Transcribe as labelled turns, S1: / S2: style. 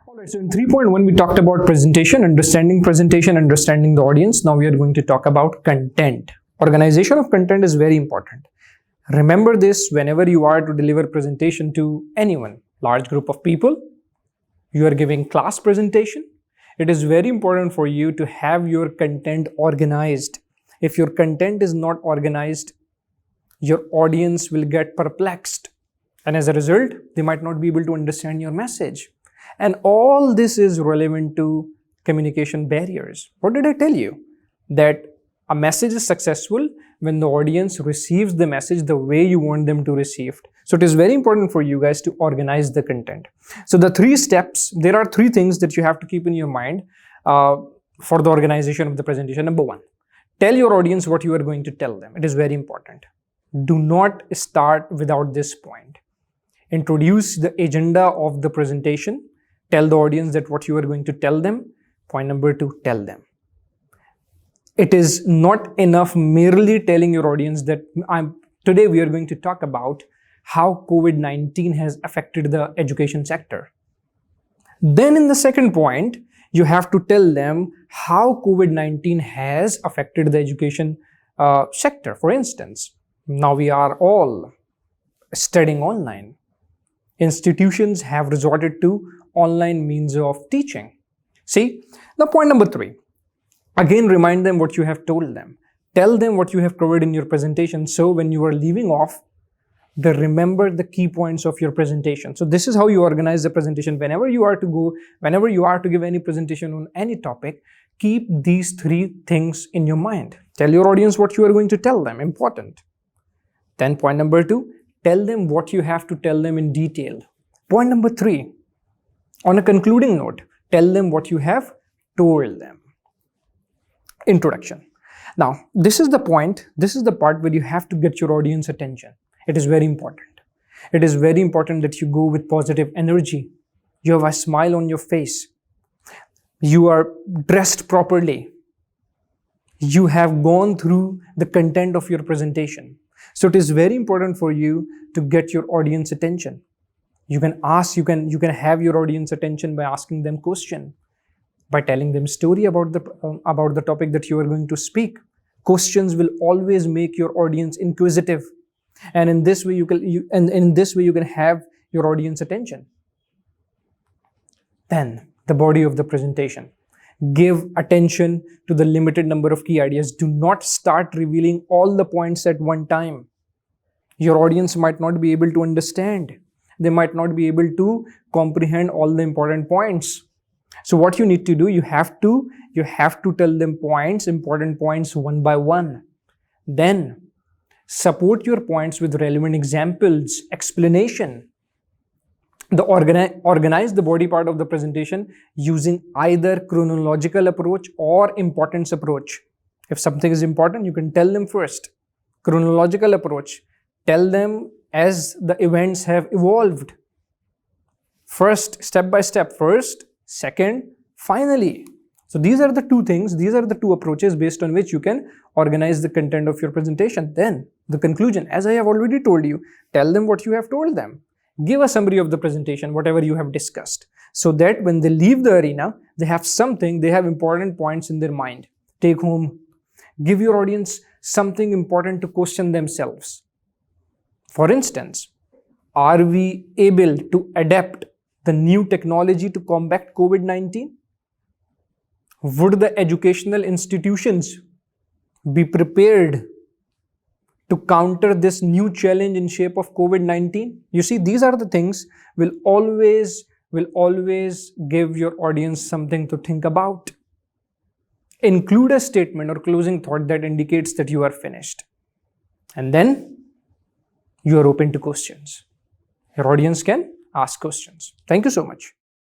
S1: Alright, so in 3.1 we talked about presentation, understanding the audience. Now we are going to talk about content. Organization of content is very important. Remember this whenever you are to deliver presentation to anyone, large group of people, you are giving class presentation. It is very important for you to have your content organized. If your content is not organized, your audience will get perplexed. And as a result, they might not be able to understand your message. And all this is relevant to communication barriers. What did I tell you? That a message is successful when the audience receives the message the way you want them to receive. So it is very important for you guys to organize the content. So the 3 steps, there are 3 things that you have to keep in your mind for the organization of the presentation. Number 1, tell your audience what you are going to tell them. It is very important. Do not start without this point. Introduce the agenda of the presentation. Tell the audience that what you are going to tell them. Point number 2, tell them. It is not enough merely telling your audience that today we are going to talk about how COVID-19 has affected the education sector. Then in the second point, you have to tell them how COVID-19 has affected the education sector. For instance, now we are all studying online. Institutions have resorted to online means of teaching. See, now point number 3. Again, remind them what you have told them. Tell them what you have covered in your presentation. So when you are leaving off, they remember the key points of your presentation. So this is how you organize the presentation. Whenever you are to give any presentation on any topic, keep these 3 things in your mind. Tell your audience what you are going to tell them. Important. Then point number 2, tell them what you have to tell them in detail. Point number 3, on a concluding note, tell them what you have told them. Introduction. Now, this is the point, this is the part where you have to get your audience attention. It is very important. It is very important that you go with positive energy. You have a smile on your face. You are dressed properly. You have gone through the content of your presentation. So it is very important for you to get your audience attention. You can have your audience attention by asking them question, by telling them story about the topic that you are going to speak. Questions will always make your audience inquisitive, and in this way you can have your audience attention. Then the body of the presentation. Give attention to the limited number of key ideas. Do not start revealing all the points at one time. Your audience might not be able to understand. They might not be able to comprehend all the important points. So what you need to do, you have to tell them important points one by one. Then support your points with relevant examples, explanation. Organize the body part of the presentation using either chronological approach or importance approach. If something is important, you can tell them first. Chronological approach, tell them as the events have evolved. First, step by step. First, second, finally. So these are the 2 things, these are the 2 approaches based on which you can organize the content of your presentation. Then the conclusion, as I have already told you, tell them what you have told them. Give a summary of the presentation, whatever you have discussed, so that when they leave the arena, they have important points in their mind. Take home. Give your audience something important to question themselves. For instance, are we able to adapt the new technology to combat COVID-19? Would the educational institutions be prepared to counter this new challenge in shape of COVID-19? You see, these are the things will always give your audience something to think about. Include a statement or closing thought that indicates that you are finished. And then you are open to questions. Your audience can ask questions. Thank you so much.